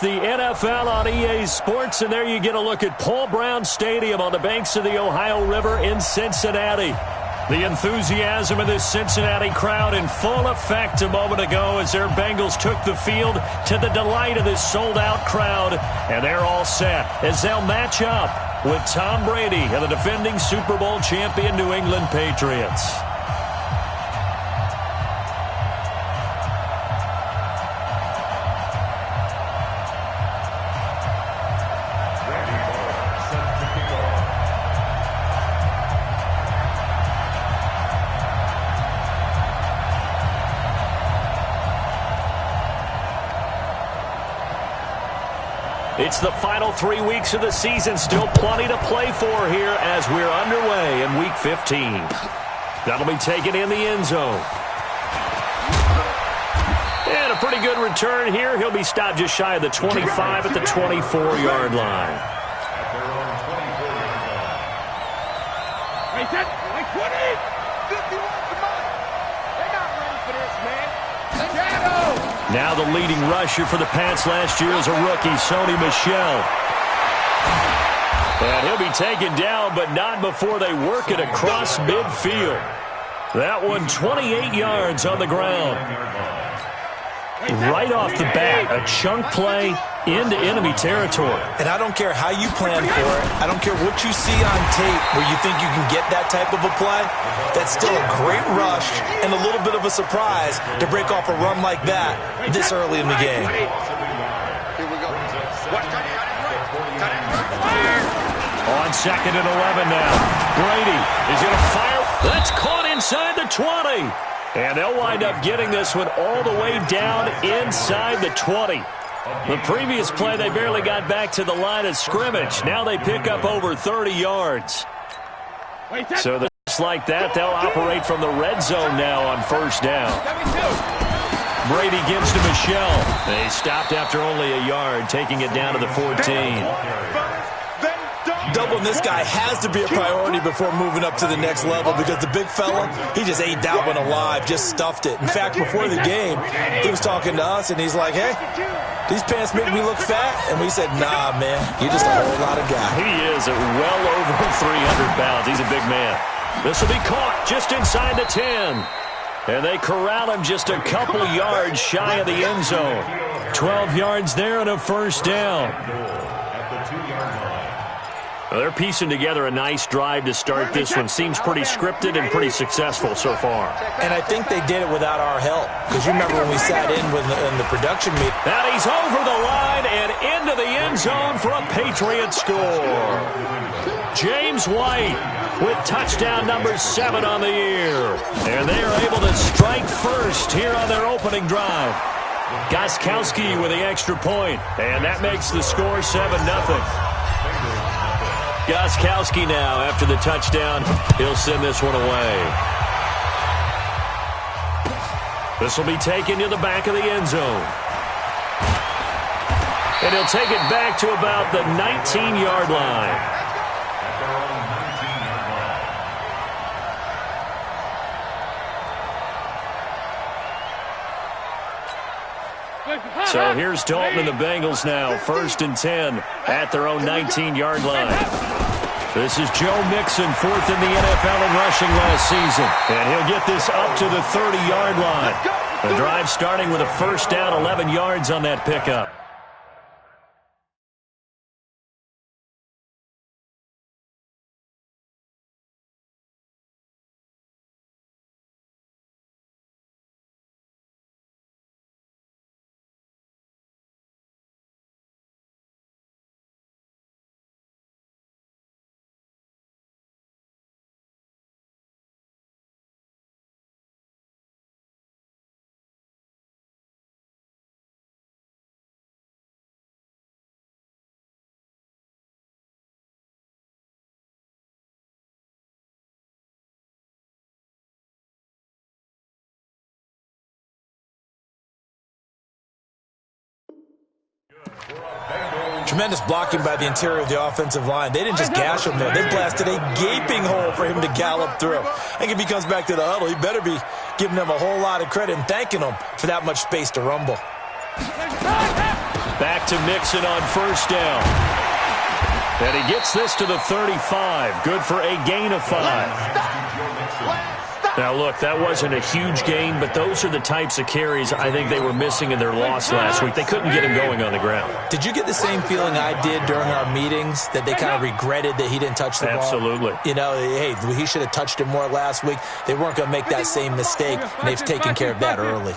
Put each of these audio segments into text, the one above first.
the NFL on EA Sports, and there you get a look at Paul Brown Stadium on the banks of the Ohio River in Cincinnati. The enthusiasm of this Cincinnati crowd in full effect a moment ago as their Bengals took the field to the delight of this sold-out crowd. And they're all set as they'll match up with Tom Brady and the defending Super Bowl champion New England Patriots. It's the final 3 weeks of the season. Still plenty to play for here as we're underway in Week 15. That'll be taken in the end zone. And a pretty good return here. He'll be stopped just shy of the 25 at the 24-yard line. Now the leading rusher for the Pats last year is a rookie, Sony Michel. And he'll be taken down, but not before they work it across midfield. That one 28 yards on the ground. Right off the bat, a chunk play into enemy territory. And I don't care how you plan for it. I don't care what you see on tape where you think you can get that type of a play. That's still a great rush and a little bit of a surprise to break off a run like that this early in the game. On 2nd and 11 now. Brady is going to fire. That's caught inside the 20. And they'll wind up getting this one all the way down inside the 20. The previous play, they barely got back to the line of scrimmage. Now they pick up over 30 yards. So just like that, they'll operate from the red zone now on first down. Brady gives to Michel. They stopped after only a yard, taking it down to the 14. Doubling this guy has to be a priority before moving up to the next level because the big fella, he just ate that one alive, just stuffed it. In fact, before the game, he was talking to us, and he's like, hey, these pants make me look fat. And we said, nah, man, you're just a whole lot of guy. He is at well over 300 pounds. He's a big man. This will be caught just inside the 10. And they corral him just a couple yards shy of the end zone. 12 yards there and a first down. They're piecing together a nice drive to start this one. Seems pretty scripted and pretty successful so far. And I think they did it without our help. Because you remember when we sat in the production meeting. And he's over the line and into the end zone for a Patriot score. James White with touchdown number 7 on the year. And they are able to strike first here on their opening drive. Gostkowski with the extra point. And that makes the score 7-0. Gostkowski now, after the touchdown, he'll send this one away. This will be taken to the back of the end zone. And he'll take it back to about the 19-yard line. So here's Dalton and the Bengals now, 1st and 10 at their own 19-yard line. This is Joe Mixon, 4th in the NFL in rushing last season. And he'll get this up to the 30-yard line. The drive starting with a first down, 11 yards on that pickup. Tremendous blocking by the interior of the offensive line. They didn't just gash him there. They blasted a gaping hole for him to gallop through. And if he comes back to the huddle, he better be giving them a whole lot of credit and thanking them for that much space to rumble. Back to Mixon on first down. And he gets this to the 35. Good for a gain of 5. Now, look, that wasn't a huge gain, but those are the types of carries I think they were missing in their loss last week. They couldn't get him going on the ground. Did you get the same feeling I did during our meetings, that they kind of regretted that he didn't touch the ball? Absolutely. You know, hey, he should have touched it more last week. They weren't going to make that same mistake, and they've taken care of that early.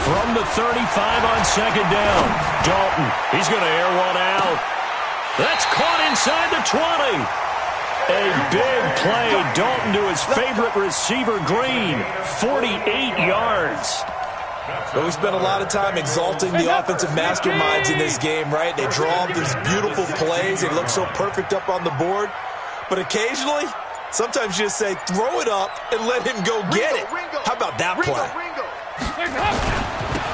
From the 35 on second down, Dalton, he's going to air one out. That's caught inside the 20. A big play. Dalton to his favorite receiver, Green. 48 yards. Well, we spent a lot of time exalting the offensive masterminds in this game, right? They draw up these beautiful plays. They look so perfect up on the board. But occasionally, sometimes you just say, throw it up and let him go get it. How about that play?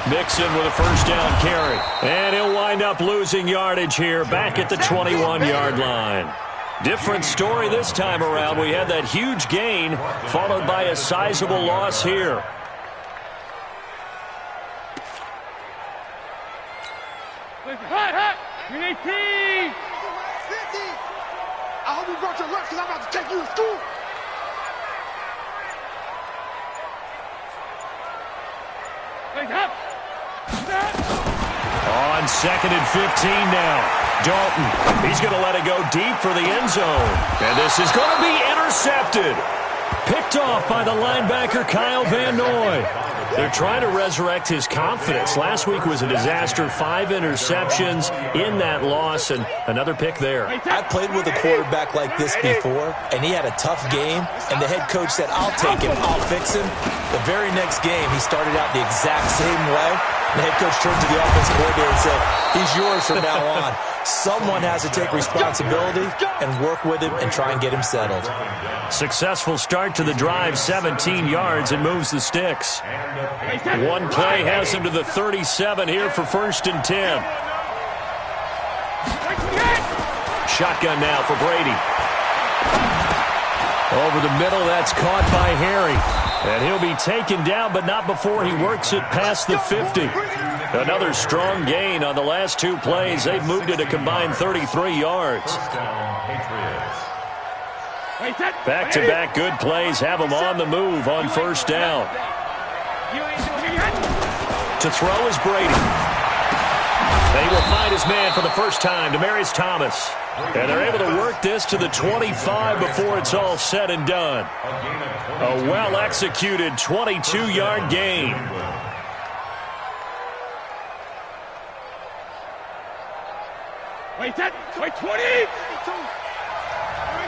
Mixon with a first down carry. And he'll wind up losing yardage here back at the 21-yard line. Different story this time around. We had that huge gain followed by a sizable loss here. I hope you brought your lunch because I'm about to take you to school. On second and 15 now. Dalton, he's going to let it go deep for the end zone. And this is going to be intercepted. Picked off by the linebacker, Kyle Van Noy. They're trying to resurrect his confidence. Last week was a disaster. 5 interceptions in that loss, and another pick there. I've played with a quarterback like this before, and he had a tough game, and the head coach said, I'll take him, I'll fix him. The very next game, he started out the exact same way. The head coach turned to the offensive coordinator and said, he's yours from now on. Someone has to take responsibility and work with him and try and get him settled. Successful start to the drive, 17 yards, and moves the sticks. One play has him to the 37 here for first and 10. Shotgun now for Brady. Over the middle, that's caught by Harry. And he'll be taken down, but not before he works it past the 50. Another strong gain on the last 2 plays. They've moved it a combined 33 yards. Back-to-back good plays have him on the move on first down. To throw is Brady. And he will find his man for the first time, Demaryius Thomas. And they're able to work this to the 25 before it's all said and done. A well-executed 22-yard gain. Wait, 20! Here we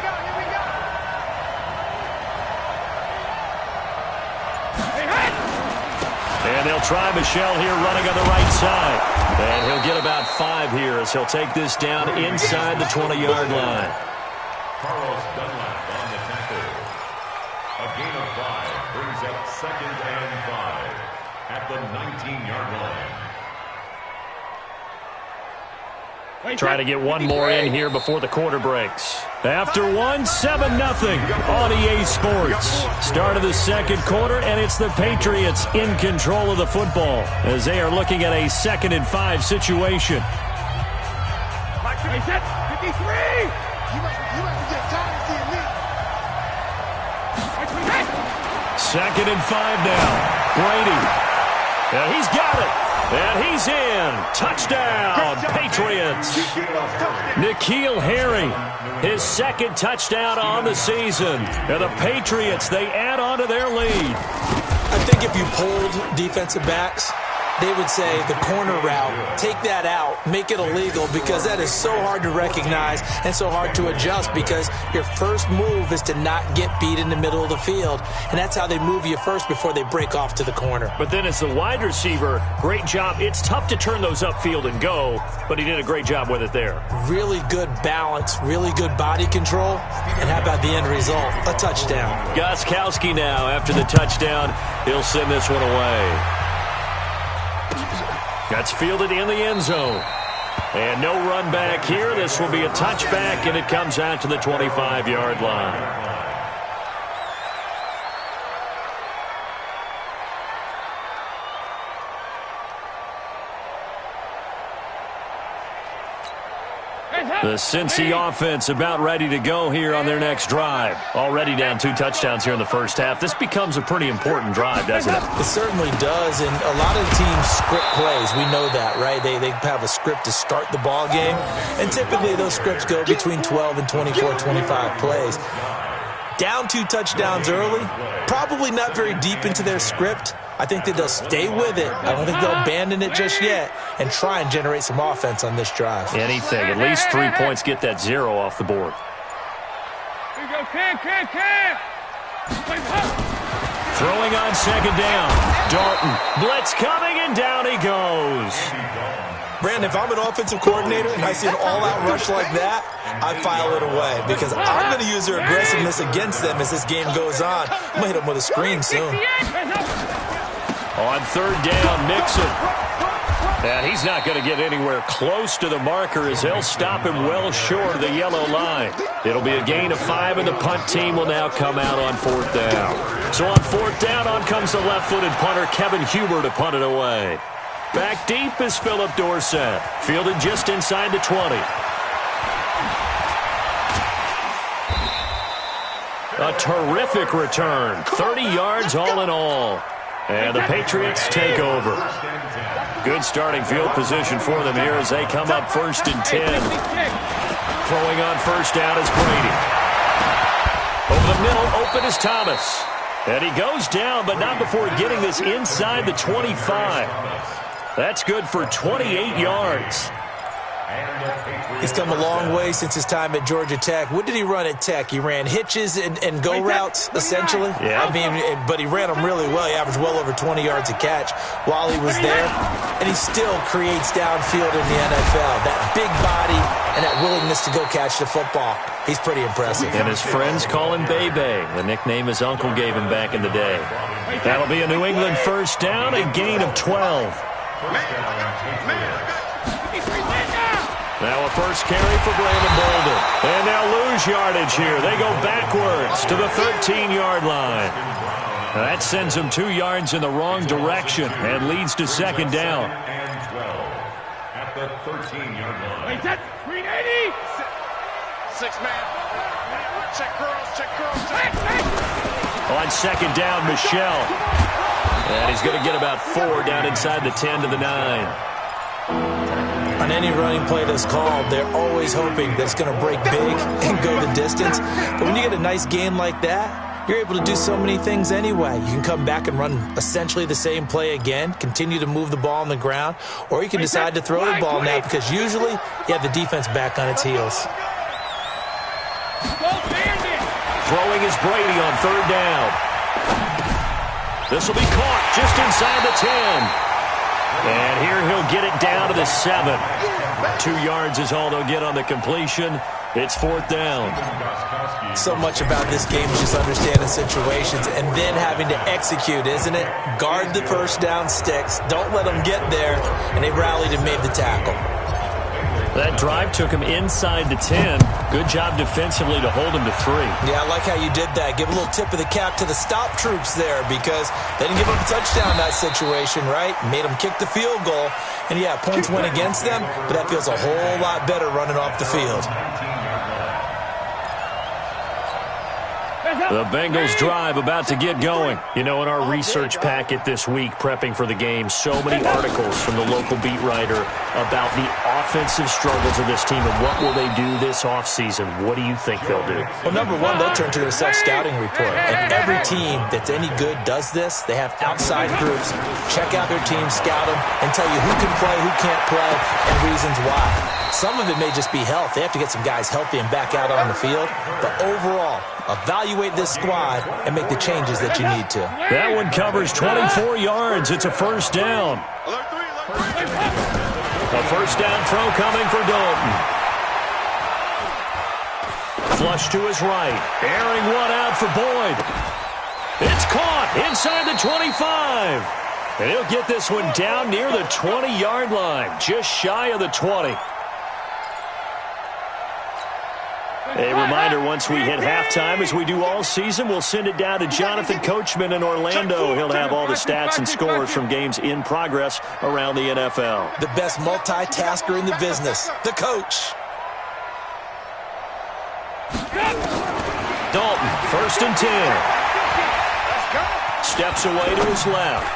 go. And they'll try Michelle here running on the right side. And he'll get about 5 here as he'll take this down inside the 20-yard line. Carlos Dunlap on the tackle. A gain of 5 brings up second and 5 at the 19-yard line. Try to get one more in here before the quarter breaks. After one, 7-0 on EA Sports. Start of the second quarter, and it's the Patriots in control of the football as they are looking at a 2nd and 5 situation. 53! You must get tired of seeing me. 2nd and 5 now. Brady. And he's got it. And he's in. Touchdown, Patriots. N'Keal Harry, his 2nd touchdown on the season. And the Patriots, they add on to their lead. I think if you polled defensive backs, they would say the corner route, take that out, make it illegal, because that is so hard to recognize and so hard to adjust, because your first move is to not get beat in the middle of the field, and that's how they move you first before they break off to the corner. But then as the wide receiver, great job. It's tough to turn those upfield and go, but he did a great job with it there. Really good balance, really good body control, and how about the end result? A touchdown. Gostkowski now after the touchdown. He'll send this one away. That's fielded in the end zone. And no run back here. This will be a touchback, and it comes out to the 25-yard line. The Cincy offense about ready to go here on their next drive. Already down 2 touchdowns here in the first half. This becomes a pretty important drive, doesn't it? It certainly does, and a lot of teams script plays. We know that, right? They have a script to start the ball game, and typically those scripts go between 12 and 24, 25 plays. Down 2 touchdowns early, probably not very deep into their script. I think that they'll stay with it. I don't think they'll abandon it just yet and try and generate some offense on this drive. Anything. At least 3 points, get that 0 off the board. Throwing on second down. Dalton. Blitz coming, and down he goes. Brandon, if I'm an offensive coordinator and I see an all-out rush like that, I file it away because I'm going to use their aggressiveness against them as this game goes on. I'm going to hit them with a screen soon. On third down, Mixon. And he's not going to get anywhere close to the marker as they'll stop him well short of the yellow line. It'll be a gain of 5, and the punt team will now come out on 4th down. So on 4th down, on comes the left-footed punter, Kevin Huber, to punt it away. Back deep is Philip Dorsett. Fielded just inside the 20. A terrific return. 30 yards all in all. And the Patriots take over. Good starting field position for them here as they come up 1st and 10. Throwing on 1st down is Brady. Over the middle, open is Thomas. And he goes down, but not before getting this inside the 25. That's good for 28 yards. He's come a long way since his time at Georgia Tech. What did he run at Tech? He ran hitches and go routes, essentially. Yeah. I mean, but he ran them really well. He averaged well over 20 yards a catch while he was there. And he still creates downfield in the NFL. That big body and that willingness to go catch the football. He's pretty impressive. And his friends call him Bebe, the nickname his uncle gave him back in the day. That'll be a New England 1st down, a gain of 12. Now a first carry for Brandon Bolden. And they'll lose yardage here. They go backwards to the 13-yard line. That sends them 2 yards in the wrong direction and leads to 2nd down. And 12 at the 13-yard line. Wait, that's 380. 6-man. Check girls, check girls, check. On 2nd down, Michelle. And he's going to get about 4 down inside the 10 to the 9. On any running play that's called, they're always hoping that it's going to break big and go the distance. But when you get a nice game like that, you're able to do so many things anyway. You can come back and run essentially the same play again, continue to move the ball on the ground, or you can decide to throw the ball now because usually you have the defense back on its heels. Throwing is Brady on 3rd down. This will be caught just inside the 10. And here he'll get it down to the 7. 2 yards is all they'll get on the completion. It's 4th down. So much about this game is just understanding situations and then having to execute, isn't it? Guard the 1st down sticks. Don't let them get there. And they rallied and made the tackle. That drive took him inside the 10. Good job defensively to hold him to 3. Yeah, I like how you did that. Give a little tip of the cap to the stop troops there because they didn't give up a touchdown in that situation, right? Made them kick the field goal. And, yeah, points went against them, but that feels a whole lot better running off the field. The Bengals drive about to get going. You know, in our research packet this week, prepping for the game, so many articles from the local beat writer about the offensive struggles of this team and what will they do this offseason. What do you think they'll do? Well, number one, they'll turn to their self-scouting report. And every team that's any good does this. They have outside groups. Check out their team, scout them, and tell you who can play, who can't play, and reasons why. Some of it may just be health. They have to get some guys healthy and back out on the field. But overall, evaluate this squad and make the changes that you need to. That one covers 24 yards. It's a 1st down. A 1st down throw coming for Dalton. Flush to his right. Airing one out for Boyd. It's caught inside the 25. And he'll get this one down near the 20-yard line, just shy of the 20. A reminder, once we hit halftime, as we do all season, we'll send it down to Jonathan Coachman in Orlando. He'll have all the stats and scores from games in progress around the NFL. The best multitasker in the business, the coach. Dalton, 1st and 10. Steps away to his left.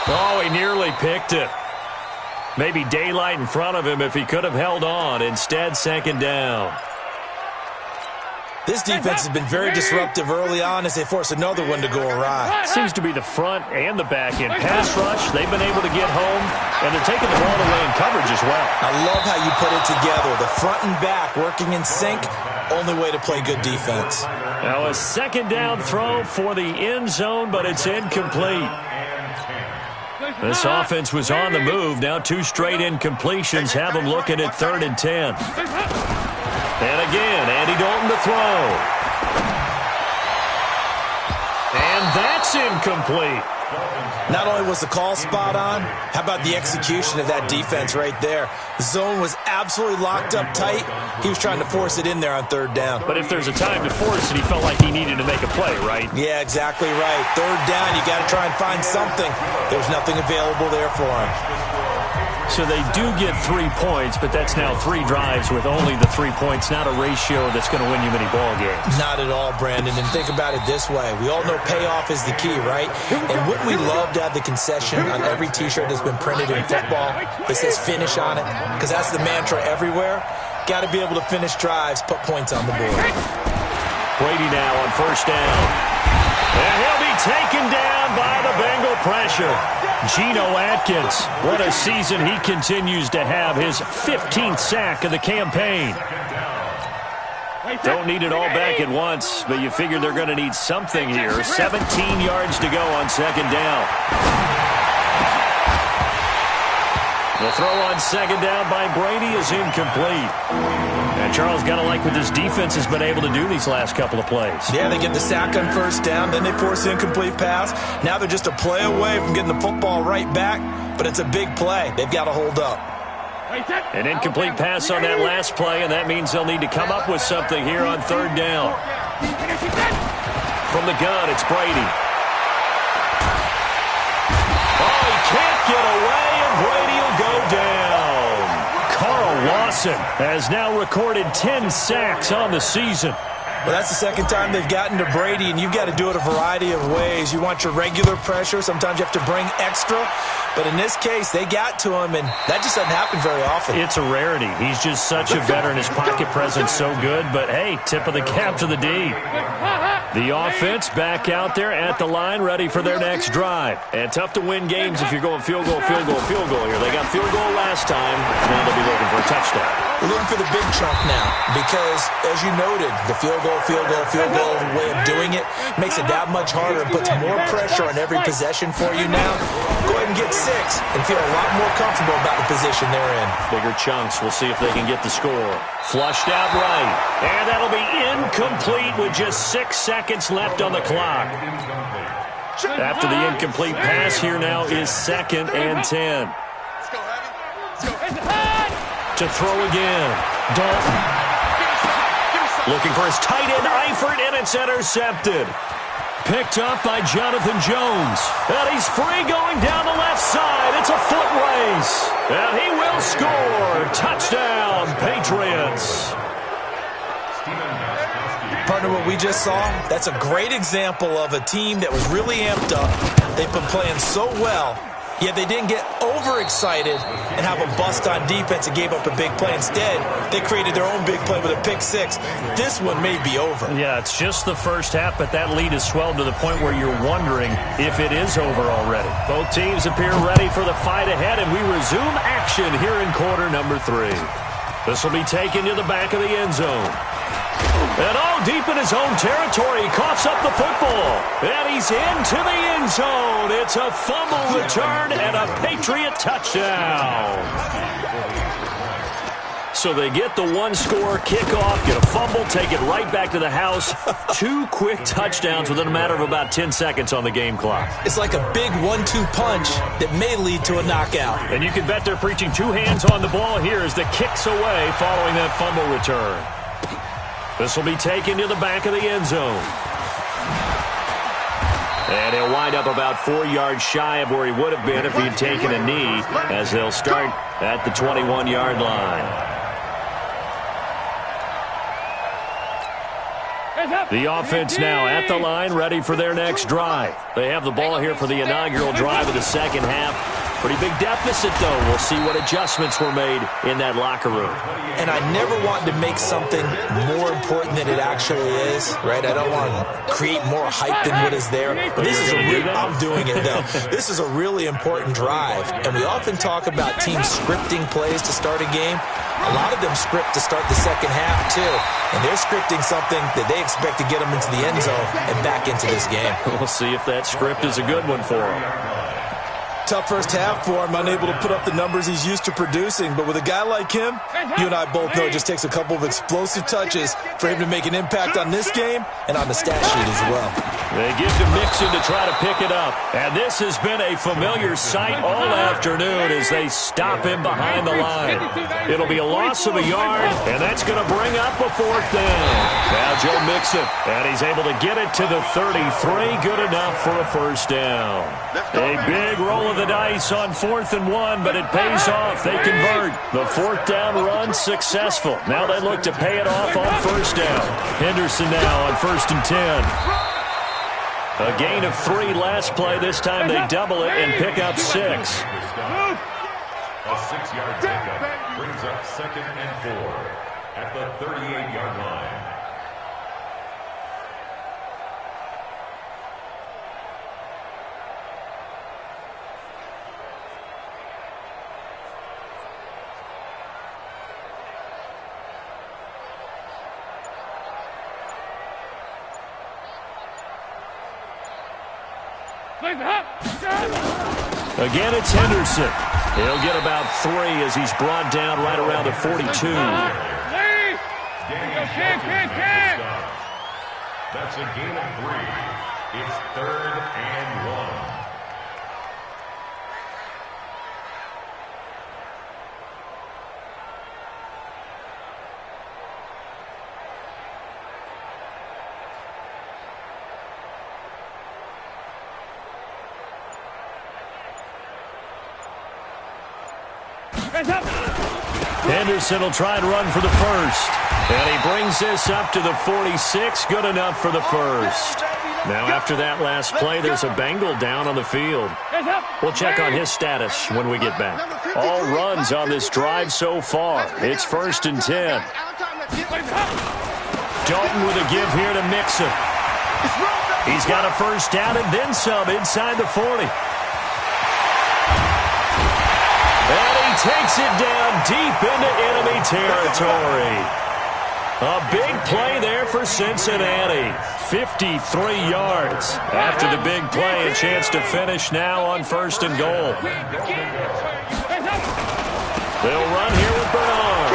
Oh, he nearly picked it. Maybe daylight in front of him if he could have held on. Instead, 2nd down. This defense has been very disruptive early on as they force another one to go awry. Seems to be the front and the back end. Pass rush, they've been able to get home, and they're taking the ball away in coverage as well. I love how you put it together. The front and back working in sync, only way to play good defense. Now a 2nd down throw for the end zone, but it's incomplete. This offense was on the move. Now 2 straight incompletions have them looking at 3rd and 10. And again, Andy Dalton to throw. And that's incomplete. Not only was the call spot on, how about the execution of that defense right there? The zone was absolutely locked up tight. He was trying to force it in there on 3rd down. But if there's a time to force it, he felt like he needed to make a play, right? Yeah, exactly right. 3rd down, you got to try and find something. There's nothing available there for him. So they do get 3 points, but that's now 3 drives with only the 3 points, not a ratio that's going to win you many ball games. Not at all, Brandon. And think about it this way. We all know payoff is the key, right? And wouldn't we love to have the concession on every T-shirt that's been printed in football that says finish on it? Because that's the mantra everywhere. Got to be able to finish drives, put points on the board. Brady now on 1st down. And he'll be taken down by the Bengal pressure. Geno Atkins, what a season he continues to have, his 15th sack of the campaign. Don't need it all back at once, but you figure they're going to need something here. 17 yards to go on 2nd down. The throw on 2nd down by Brady is incomplete. And Charles, got to like what this defense has been able to do these last couple of plays. Yeah, they get the sack on 1st down, then they force the incomplete pass. Now they're just a play away from getting the football right back, but it's a big play. They've got to hold up. An incomplete pass on that last play, and that means they'll need to come up with something here on 3rd down. From the gun, it's Brady. Oh, he can't get away, and Brady will go down. Carl Lawson has now recorded 10 sacks on the season. Well, that's the 2nd time they've gotten to Brady, and you've got to do it a variety of ways. You want your regular pressure. Sometimes you have to bring extra. But in this case, they got to him, and that just doesn't happen very often. It's a rarity. He's just such a veteran. His pocket presence so good. But, hey, tip of the cap to the D. The offense back out there at the line, ready for their next drive. And tough to win games if you're going field goal, field goal, field goal here. They got field goal last time. Now they'll be looking for a touchdown. We're looking for the big chunk now because, as you noted, the field goal way of doing it makes it that much harder and puts more pressure on every possession for you now. Go ahead and get 6 and feel a lot more comfortable about the position they're in. Bigger chunks. We'll see if they can get the score. Flushed out right. And that'll be incomplete with just 6 seconds left on the clock. After the incomplete pass, here now is 2nd and 10. To throw again. Dalton. Looking for his tight end, Eifert, and it's intercepted. Picked up by Jonathan Jones. And he's free going down the left side. It's a foot race. And he will score. Touchdown, Patriots. Partner, what we just saw, that's a great example of a team that was really amped up. They've been playing so well, yet they didn't get overexcited and have a bust on defense and gave up a big play. Instead, they created their own big play with a pick 6. This one may be over. Yeah, it's just the first half, but that lead has swelled to the point where you're wondering if it is over already. Both teams appear ready for the fight ahead, and we resume action here in quarter number 3. This will be taken to the back of the end zone. And all deep in his own territory, he coughs up the football. And he's into the end zone. It's a fumble return and a Patriot touchdown. So they get the one-score kickoff, get a fumble, take it right back to the house. 2 quick touchdowns within a matter of about 10 seconds on the game clock. It's like a big 1-2 punch that may lead to a knockout. And you can bet they're preaching 2 hands on the ball here as the kick's away following that fumble return. This will be taken to the back of the end zone. And he'll wind up about 4 yards shy of where he would have been if he'd taken a knee, as they'll start at the 21-yard line. The offense now at the line, ready for their next drive. They have the ball here for the inaugural drive of the second half. Pretty big deficit, though. We'll see what adjustments were made in that locker room. And I never want to make something more important than it actually is, right? I don't want to create more hype than what is there. But this is I'm doing it, though. This is a really important drive. And we often talk about teams scripting plays to start a game. A lot of them script to start the second half, too. And they're scripting something that they expect to get them into the end zone and back into this game. We'll see if that script is a good one for them. Tough first half for him, unable to put up the numbers he's used to producing. But with a guy like him, you and I both know it just takes a couple of explosive touches for him to make an impact on this game and on the stat sheet as well. They give to Mixon to try to pick it up. And this has been a familiar sight all afternoon as they stop him behind the line. It'll be a loss of a yard, and that's going to bring up a fourth down. Now Joe Mixon, and he's able to get it to the 33. Good enough for a first down. A big roll of the dice on 4th and 1, but it pays off. They convert. The fourth down run successful. Now they look to pay it off on first down. Henderson now on 1st and 10. A gain of 3 last play. This time they double it and pick up 6. A 6-yard pickup brings up 2nd and 4 at the 38-yard line. Again, it's Henderson. He'll get about 3 as he's brought down right around the 42. That's a gain of 3. It's 3rd and 1. Henderson will try and run for the first. And he brings this up to the 46. Good enough for the first. Now after that last play, there's a Bengal down on the field. We'll check on his status when we get back. All runs on this drive so far. It's 1st and 10. Dalton with a give here to Mixon. He's got a first down and then some inside the 40. Takes it down deep into enemy territory. A big play there for Cincinnati. 53 yards. After the big play, a chance to finish now on 1st and goal. They'll run here with Bernard.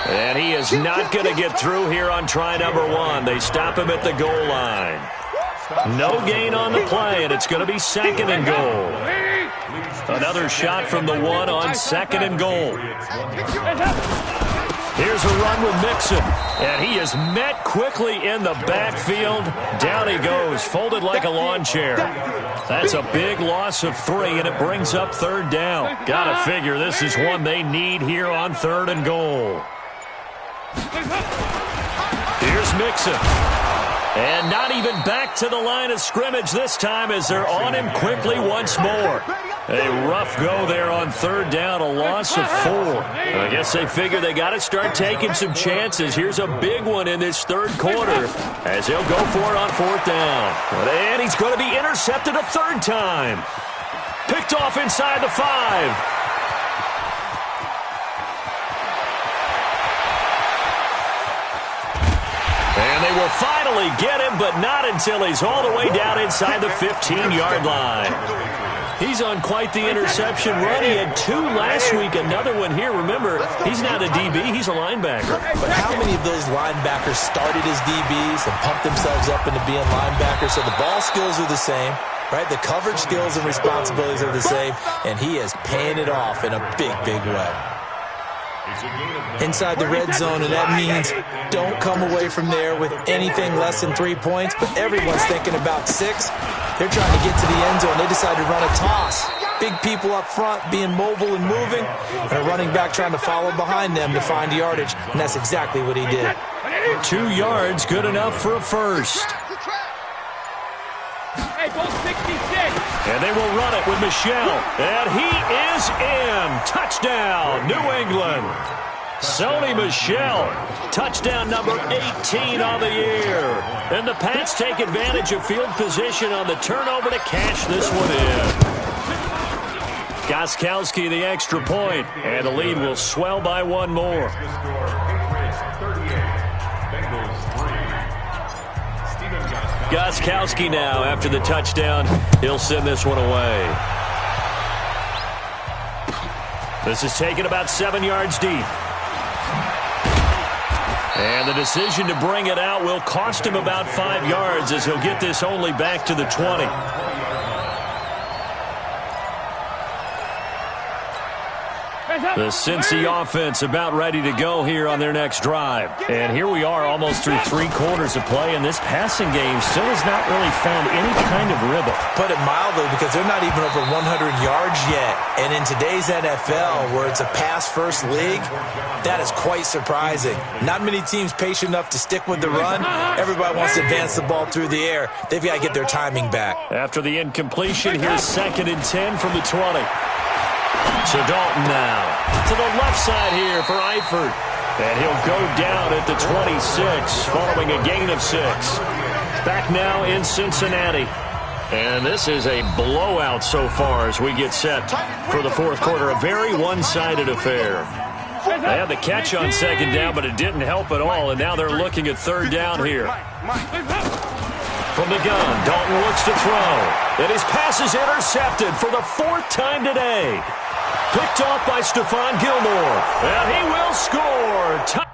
And he is not going to get through here on try number 1. They stop him at the goal line. No gain on the play, and it's going to be 2nd and goal. Another shot from the 1 on 2nd and goal. Here's a run with Mixon, and he is met quickly in the backfield. Down he goes, folded like a lawn chair. That's a big loss of 3, and it brings up 3rd down. Gotta figure this is one they need here on 3rd and goal. Here's Mixon. And not even back to the line of scrimmage this time as they're on him quickly once more. A rough go there on 3rd down, a loss of 4. I guess they figure they got to start taking some chances. Here's a big one in this 3rd quarter as they'll go for it on 4th down. And he's going to be intercepted a 3rd time. Picked off inside the 5. And they will finally get him, but not until he's all the way down inside the 15-yard line. He's on quite the interception run. He had 2 last week, another one here. Remember, he's not a DB, he's a linebacker. But how many of those linebackers started as DBs and pumped themselves up into being linebackers? So the ball skills are the same, right? The coverage skills and responsibilities are the same, and he is paying it off in a big, big way. Inside the red zone, and that means don't come away from there with anything less than 3 points, but everyone's thinking about 6. They're trying to get to the end zone. They decide to run a toss. Big people up front being mobile and moving, and a running back trying to follow behind them to find yardage, and that's exactly what he did. 2 yards, good enough for a first. Hey, go 66. And they will run it with Michel. And he is in. Touchdown, New England. Sony Michel, touchdown number 18 on the year. And the Pats take advantage of field position on the turnover to cash this one in. Gostkowski the extra point, and the lead will swell by 1 more. Gostkowski now after the touchdown. He'll send this one away. This is taken about 7 yards deep. And the decision to bring it out will cost him about 5 yards as he'll get this only back to the 20. The Cincy offense about ready to go here on their next drive. And here we are almost through 3 quarters of play, and this passing game still has not really found any kind of rhythm. Put it mildly, because they're not even over 100 yards yet. And in today's NFL, where it's a pass-first league, that is quite surprising. Not many teams patient enough to stick with the run. Everybody wants to advance the ball through the air. They've got to get their timing back. After the incompletion, here's 2nd and 10 from the 20. So Dalton now to the left side here for Eifert. And he'll go down at the 26 following a gain of 6. Back now in Cincinnati. And this is a blowout so far as we get set for the 4th quarter. A very one-sided affair. They had the catch on 2nd down, but it didn't help at all. And now they're looking at 3rd down here. From the gun, Dalton looks to throw. And his pass is intercepted for the 4th time today. Picked off by Stephon Gilmore. And he will score.